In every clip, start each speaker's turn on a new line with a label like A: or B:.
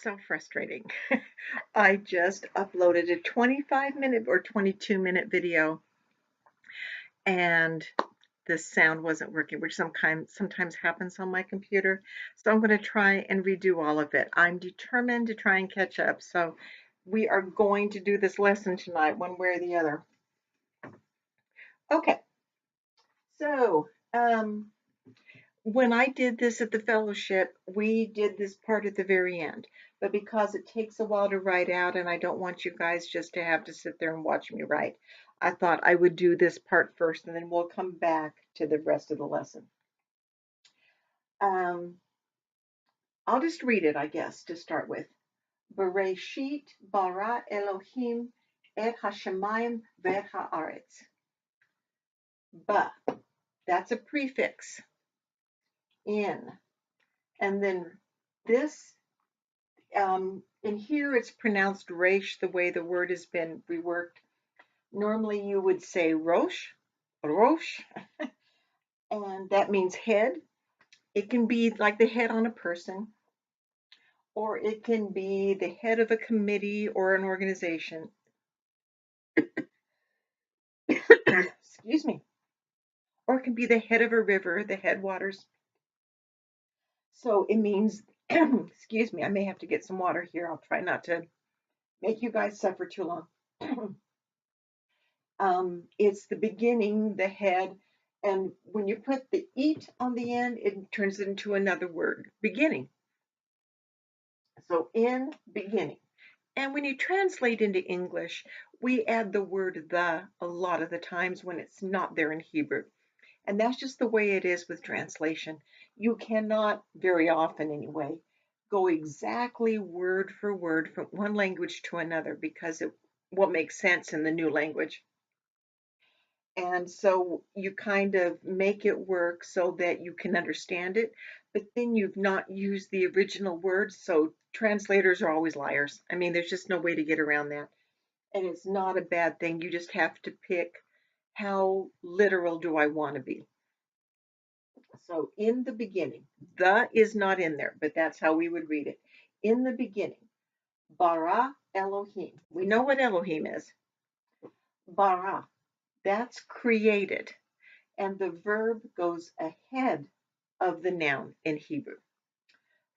A: So frustrating. I just uploaded a 25-minute or 22-minute video and the sound wasn't working, which sometimes happens on my computer. So I'm going to try and redo all of it. I'm determined to try and catch up. So we are going to do this lesson tonight, one way or the other. Okay. So, when I did this at the fellowship, we did this part at the very end. But because it takes a while to write out and I don't want you guys just to have to sit there and watch me write, I thought I would do this part first and then we'll come back to the rest of the lesson. Um, I'll just read it, I guess, to start with. Bereshit bara Elohim et hashemayim ve'et haaretz. Ba, that's a prefix. In. And then this in here, it's pronounced Resh the way the word has been reworked. Normally, you would say Rosh, Rosh, and that means head. It can be like the head on a person, or it can be the head of a committee or an organization. Excuse me. Or it can be the head of a river, the headwaters. So it means, excuse me, I may have to get some water here. I'll try not to make you guys suffer too long. It's the beginning, the head, and when you put the eat on the end, it turns it into another word, beginning. So in beginning. And when you translate into English, we add the word the a lot of the times when it's not there in Hebrew. And that's just the way it is with translation. You cannot, very often anyway, go exactly word for word from one language to another because it won't make sense in the new language. And so you kind of make it work so that you can understand it, but then you've not used the original words. So translators are always liars. I mean, there's just no way to get around that. And it's not a bad thing. You just have to pick how literal do I want to be. So in the beginning, the is not in there, but that's how we would read it. In the beginning, bara Elohim. We know what Elohim is. Bara, that's created. And the verb goes ahead of the noun in Hebrew.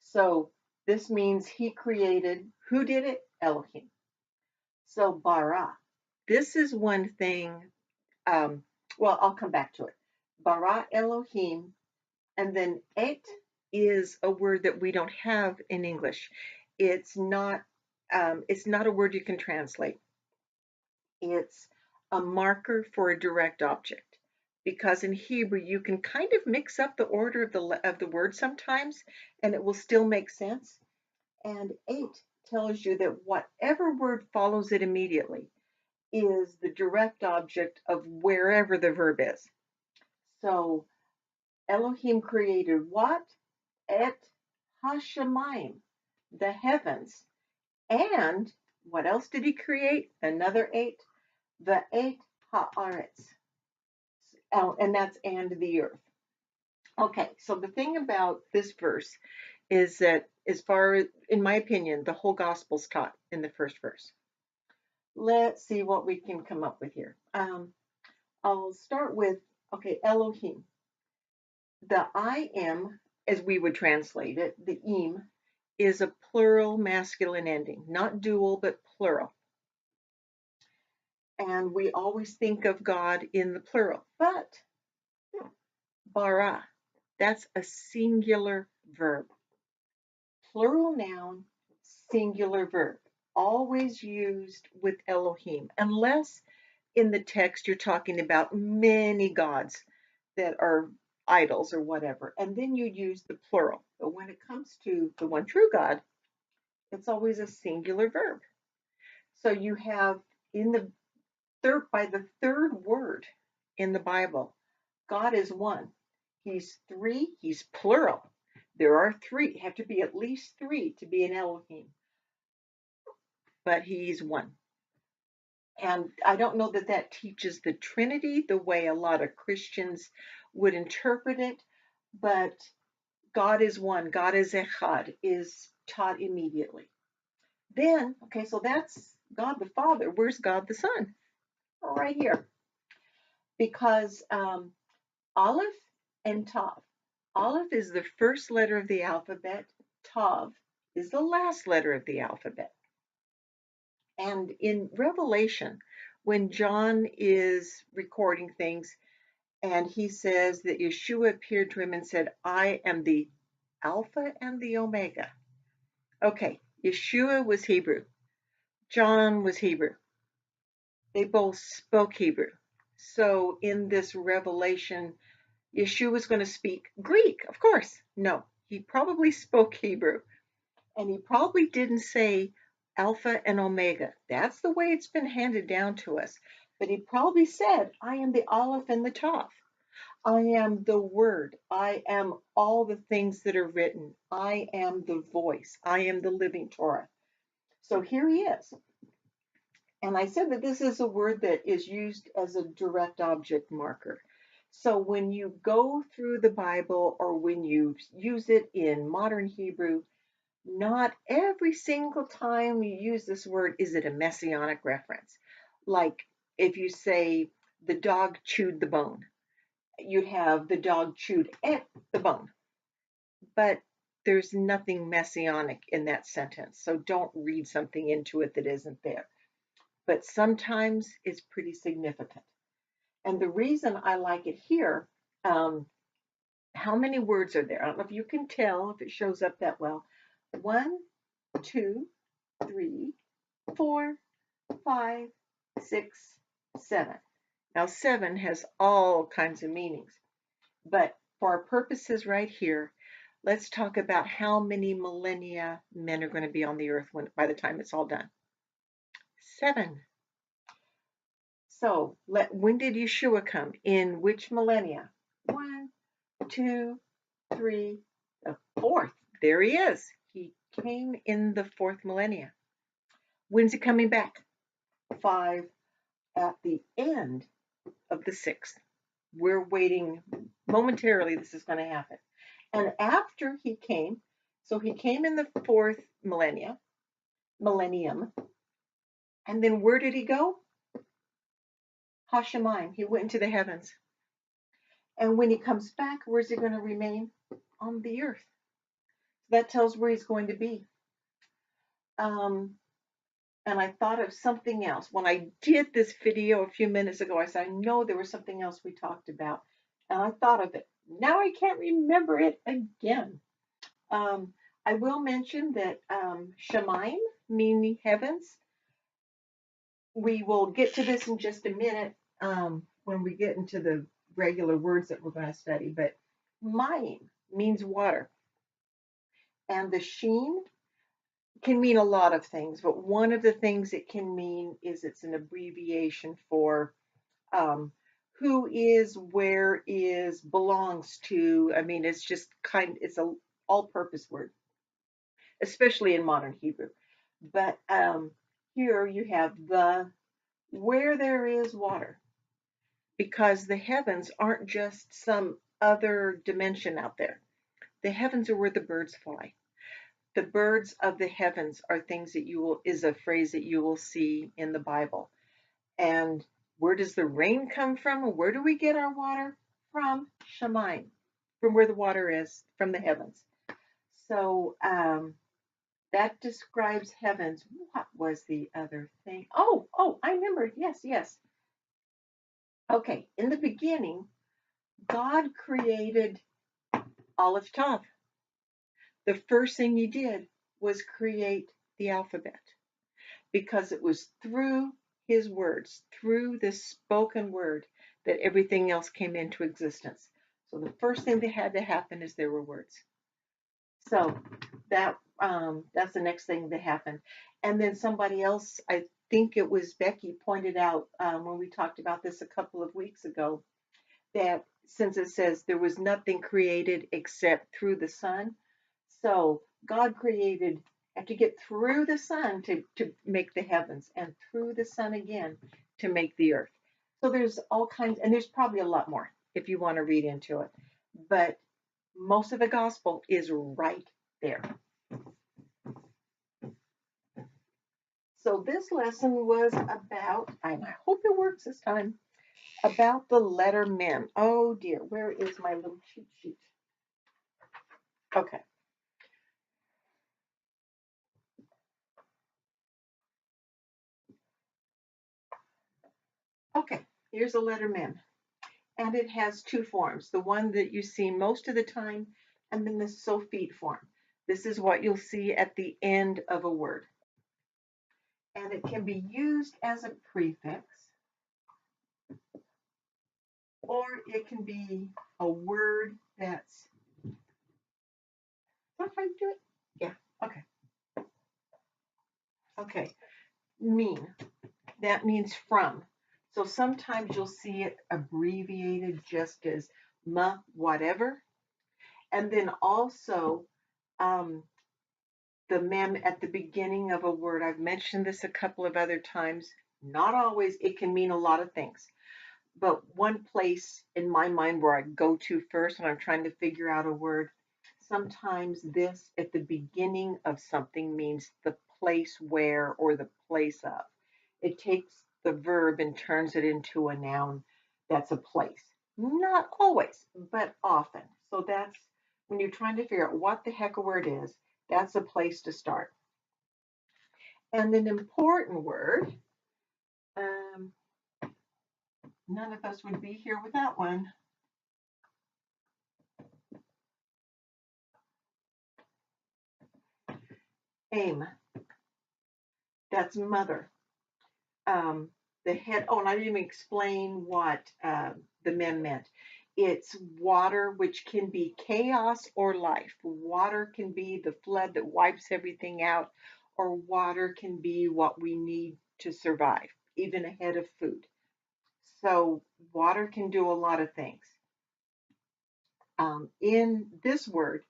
A: So this means he created. Who did it? Elohim. So bara. This is one thing. Well, I'll come back to it. Bara Elohim, and then et is a word that we don't have in English. It's not. It's not a word you can translate. It's a marker for a direct object because in Hebrew you can kind of mix up the order of the word sometimes and it will still make sense. And eight tells you that whatever word follows it immediately is the direct object of wherever the verb is. So Elohim created what? Et hashemayim, the heavens. And what else did he create? Another eight. The eight haaretz. Oh, and that's and the earth. Okay, so the thing about this verse is that, as far as, in my opinion, the whole gospel's taught in the first verse. Let's see what we can come up with here. I'll start with, okay, Elohim. The I am, as we would translate it, the im, is a plural masculine ending, not dual, but plural. And we always think of God in the plural, but bara, that's a singular verb. Plural noun, singular verb, always used with Elohim, unless in the text you're talking about many gods that are idols or whatever, and then you'd use the plural. But when it comes to the one true God, it's always a singular verb. So you have in the by the third word in the Bible, God is one. He's three, he's plural. There are three, have to be at least three to be an Elohim. But he's one. And I don't know that that teaches the Trinity the way a lot of Christians would interpret it, but God is one, God is Echad, is taught immediately. Then, okay, so that's God the Father. Where's God the Son? Right here. Because Aleph and Tav. Aleph is the first letter of the alphabet. Tav is the last letter of the alphabet. And in Revelation, when John is recording things and he says that Yeshua appeared to him and said, I am the Alpha and the Omega. Okay, Yeshua was Hebrew. John was Hebrew. They both spoke Hebrew. So in this revelation, Yeshua was going to speak Greek, of course. No, he probably spoke Hebrew. And he probably didn't say Alpha and Omega. That's the way it's been handed down to us. But he probably said, I am the Aleph and the Tav. I am the Word. I am all the things that are written. I am the voice. I am the living Torah. So here he is. And I said that this is a word that is used as a direct object marker. So when you go through the Bible or when you use it in modern Hebrew, not every single time you use this word is it a messianic reference. Like if you say the dog chewed the bone, you'd have the dog chewed at the bone. But there's nothing messianic in that sentence. So don't read something into it that isn't there. But sometimes it's pretty significant. And the reason I like it here, how many words are there? I don't know if you can tell if it shows up that well. 1, 2, 3, 4, 5, 6, 7. Now 7 has all kinds of meanings. But for our purposes right here, let's talk about how many millennia men are going to be on the earth by the time it's all done. 7. So when did Yeshua come? In which millennia? 1, 2, 3, the fourth. There he is. He came in the fourth millennia. When's he coming back? 5 at the end of the sixth. We're waiting momentarily. This is going to happen. And after he came, so he came in the fourth millennium. And then where did he go? Hashemayim. He went into the heavens. And when he comes back, where's he going to remain? On the earth. That tells where he's going to be. And I thought of something else. When I did this video a few minutes ago, I said, I know there was something else we talked about. And I thought of it. Now I can't remember it again. I will mention that Shemaim, meaning heavens. We will get to this in just a minute when we get into the regular words that we're going to study. But Mayim means water. And the Sheen can mean a lot of things, but one of the things it can mean is it's an abbreviation for who is, where is, belongs to. I mean, it's just it's a all-purpose word, especially in modern Hebrew. But here you have the where there is water, because the heavens aren't just some other dimension out there. The heavens are where the birds fly. The birds of the heavens are things that is a phrase that you will see in the Bible. And where does the rain come from? Where do we get our water? From Shemaim, from where the water is, from the heavens. So that describes heavens. What was the other thing? Oh, I remember. Yes. Okay, in the beginning, God created Aleph Tav. The first thing he did was create the alphabet, because it was through his words, through this spoken word, that everything else came into existence. So the first thing that had to happen is there were words. So that's the next thing that happened. And then somebody else, I think it was Becky, pointed out when we talked about this a couple of weeks ago, that since it says there was nothing created except through the Son, so God had to get through the Son to make the heavens, and through the Son again to make the earth. So there's all kinds, and there's probably a lot more if you want to read into it. But Most of the gospel is right there. So this lesson was about, and I hope it works this time, about the letter mem. Oh dear, where is my little cheat sheet? Okay. Okay, here's the letter mem. And it has two forms, the one that you see most of the time, and then the Sofit form. This is what you'll see at the end of a word. And it can be used as a prefix, or it can be a word that's, what if I do it? Yeah, okay. Okay, mean. That means from. So sometimes you'll see it abbreviated just as ma whatever. And then also um, the mem at the beginning of a word. I've mentioned this a couple of other times. Not always. It can mean a lot of things. But one place in my mind where I go to first when I'm trying to figure out a word, sometimes this at the beginning of something means the place where or the place of. It takes the verb and turns it into a noun that's a place. Not always, but often. So that's when you're trying to figure out what the heck a word is, that's a place to start. And an important word, um, none of us would be here without one. Aim. That's mother. Um, the head. Oh, and I didn't even explain what the mem meant. It's water, which can be chaos or life. Water can be the flood that wipes everything out, or water can be what we need to survive, even ahead of food. So water can do a lot of things. In this word,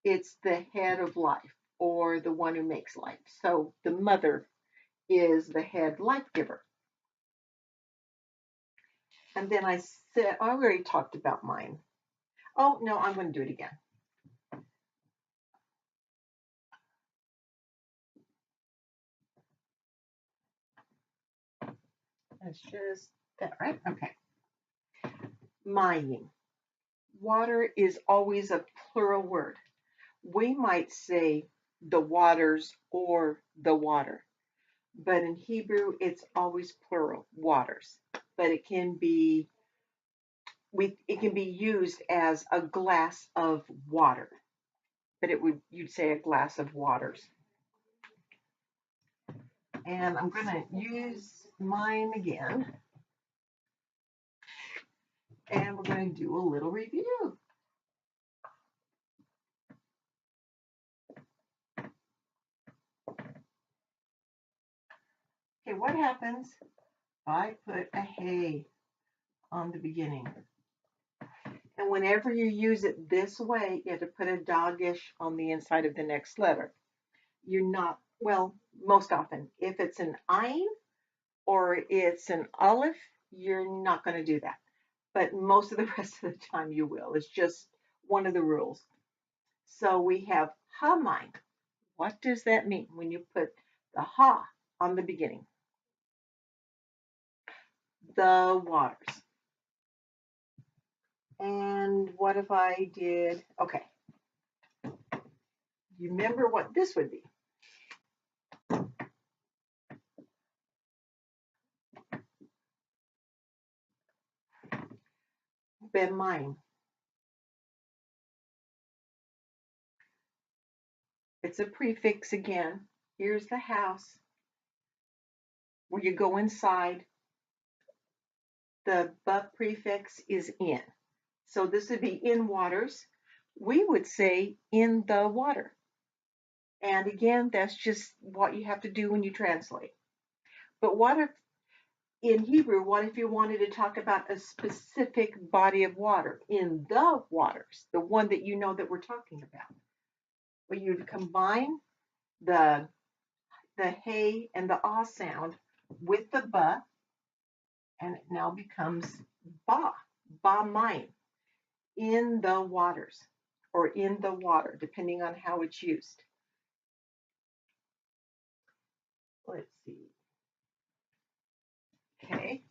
A: it's the head of life or the one who makes life. So the mother is the head life giver. And then I said, I already talked about mine. Oh, no, I'm going to do it again. That's just that, right? Okay. Mayim. Water is always a plural word. We might say the waters or the water, but in Hebrew, it's always plural, waters. But it can be used as a glass of water, but you'd say a glass of waters. And I'm going to use mine again. And we're going to do a little review. Okay, what happens if I put a hey on the beginning? And whenever you use it this way, you have to put a dagesh on the inside of the next letter. You're not, well, most often, if it's an ayin or it's an aleph, you're not going to do that. But most of the rest of the time you will. It's just one of the rules. So we have hamayim. What does that mean when you put the ha on the beginning? The waters. And what if I did, okay, you remember what this would be? Bemayim. It's a prefix again. Here's the house where you go inside. The prefix is in. So this would be in waters. We would say in the water. And again, that's just what you have to do when you translate. But what if in Hebrew, what if you wanted to talk about a specific body of water in the waters, the one that you know that we're talking about? Well, you'd combine the hey and the ah sound with the ba, and it now becomes ba, ba mine, in the waters. or in the water, depending on how it's used. Let's see. Okay,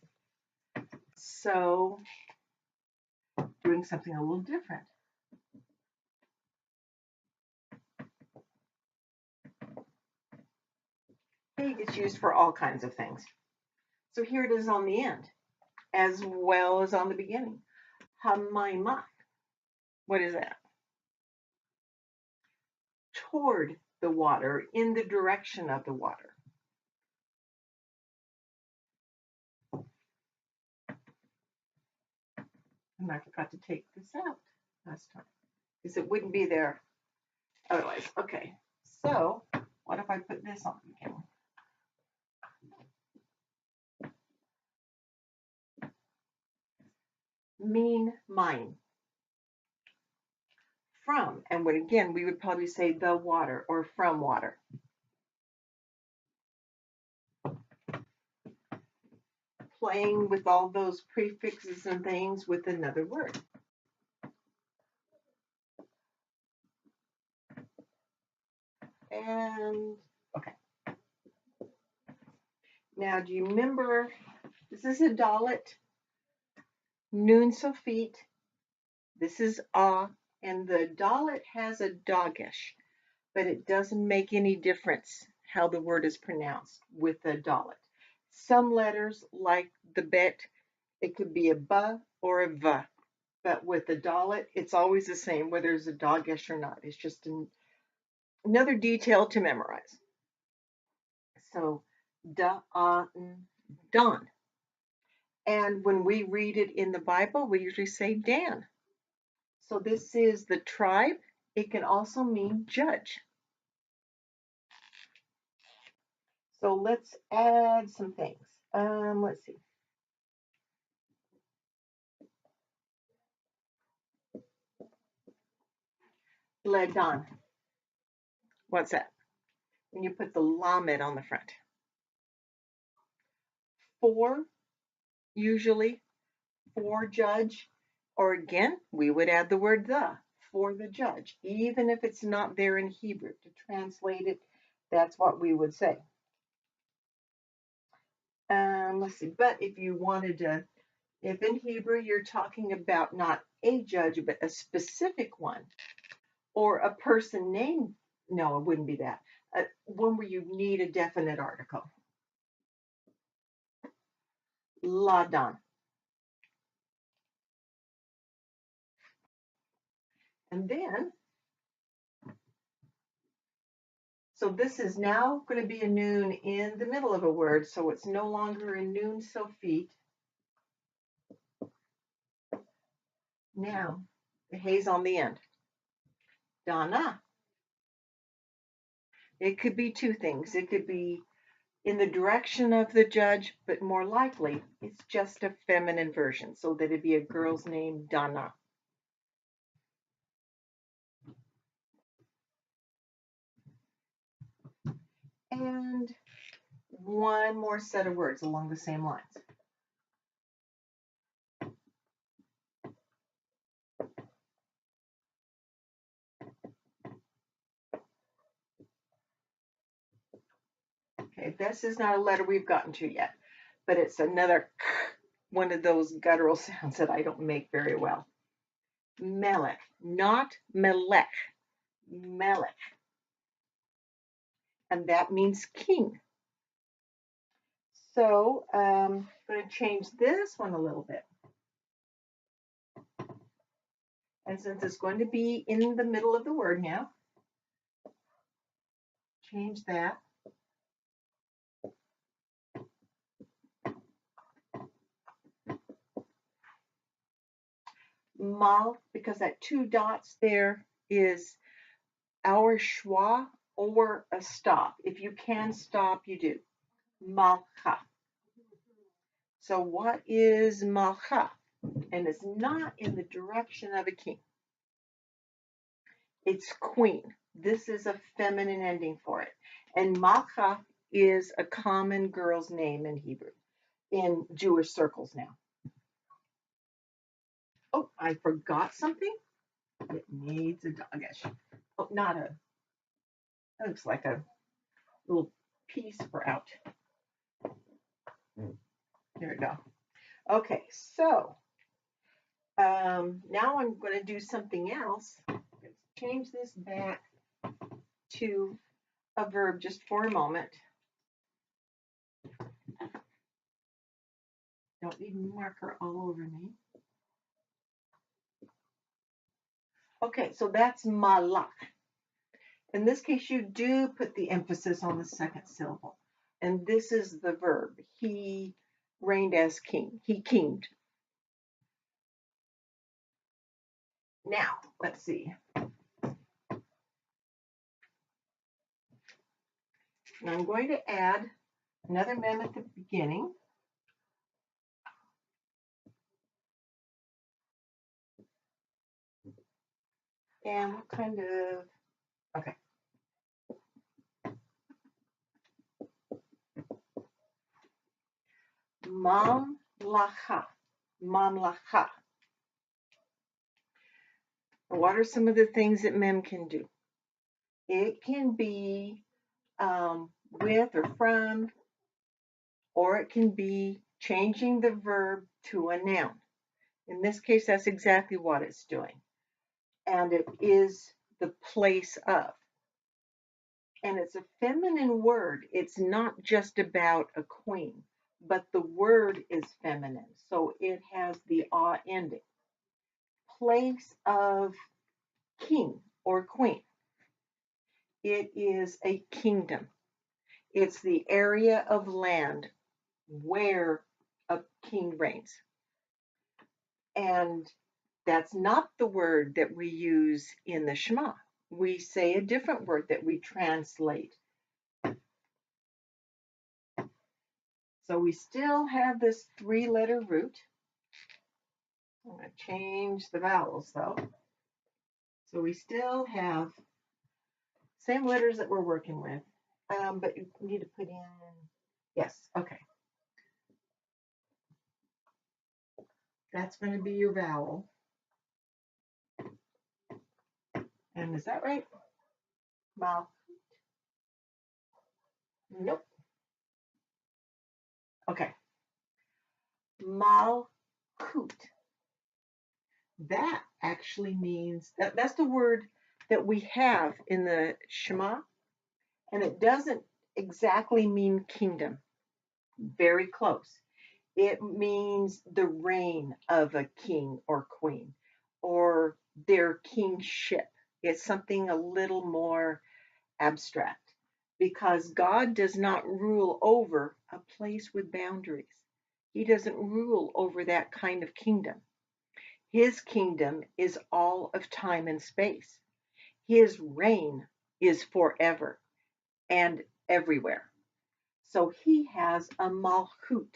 A: so doing something a little different. Hey gets used for all kinds of things. So here it is on the end, as well as on the beginning. Hamaima. What is that? Toward the water, in the direction of the water. And I forgot to take this out last time because it wouldn't be there otherwise. Okay, so what if I put this on again? Mean, mine. From, and what again, we would probably say the water or from water. Playing with all those prefixes and things with another word. And okay. Now, do you remember, this is a dalet, Nun Sofit, this is and the dalet has a dagesh, but it doesn't make any difference how the word is pronounced with the dalet. Some letters, like the bet, it could be a ba or a va, but with the dalet, it's always the same, whether it's a dagesh or not. It's just another detail to memorize. So, don. And when we read it in the Bible, we usually say Dan. So this is the tribe. It can also mean judge. So let's add some things. Let's see. Ledan. What's that? When you put the lamed on the front. For, usually, for judge, or again, we would add the word the, for the judge, even if it's not there in Hebrew. To translate it, that's what we would say. Let's see, but if you wanted to, if in Hebrew you're talking about not a judge, but a specific one, or a person named, no, it wouldn't be that. One where you need a definite article. Ladan. And then, so this is now going to be a noon in the middle of a word, so it's no longer a Nun Sofit. Now, the hay's on the end. Dana. It could be two things. It could be in the direction of the judge, but more likely it's just a feminine version, so that it'd be a girl's name, Dana. And one more set of words along the same lines. Okay, this is not a letter we've gotten to yet, but it's another one of those guttural sounds that I don't make very well. Melech, not melech, melech. And that means king. So I'm going to change this one a little bit. And since it's going to be in the middle of the word now, change that. Mal, because that two dots there is our schwa or a stop. If you can stop, you do. Malcha. So what is malcha? And it's not in the direction of a king. It's queen. This is a feminine ending for it. And malcha is a common girl's name in Hebrew, in Jewish circles now. Oh, I forgot something. It needs a doggish. Oh, not a, that looks like a little pea sprout. There we go. Okay, so now I'm going to do something else. Let's change this back to a verb just for a moment. Don't need marker all over me. Okay, so that's malach. In this case, you do put the emphasis on the second syllable. And this is the verb. He reigned as king. He kinged. Now, let's see. And I'm going to add another mem at the beginning. And what kind of, okay. Mamlacha. Mamlacha. What are some of the things that mem can do? It can be with or from, or it can be changing the verb to a noun. In this case, that's exactly what it's doing. And it is the place of. And it's a feminine word. It's not just about a queen, but the word is feminine. So it has the ah ending. Place of king or queen. It is a kingdom. It's the area of land where a king reigns. And that's not the word that we use in the Shema. We say a different word that we translate. So we still have this three-letter root. I'm going to change the vowels though. So we still have same letters that we're working with, but you need to put in, yes, okay. That's going to be your vowel. And is that right? Mal. Nope. Okay. Malchut. That actually means, that's the word that we have in the Shema, and it doesn't exactly mean kingdom. Very close. It means the reign of a king or queen, or their kingship. It's something a little more abstract, because God does not rule over a place with boundaries. He doesn't rule over that kind of kingdom. His kingdom is all of time and space. His reign is forever and everywhere. So he has a malchut,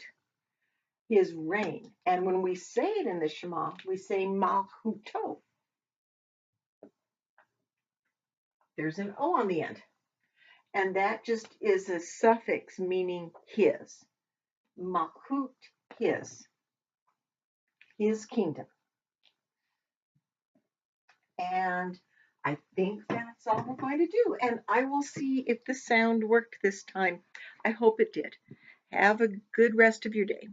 A: his reign. And when we say it in the Shema, we say malchuto. There's an O on the end. And that just is a suffix meaning his. Malchut, his kingdom. And I think that's all we're going to do. And I will see if the sound worked this time. I hope it did. Have a good rest of your day.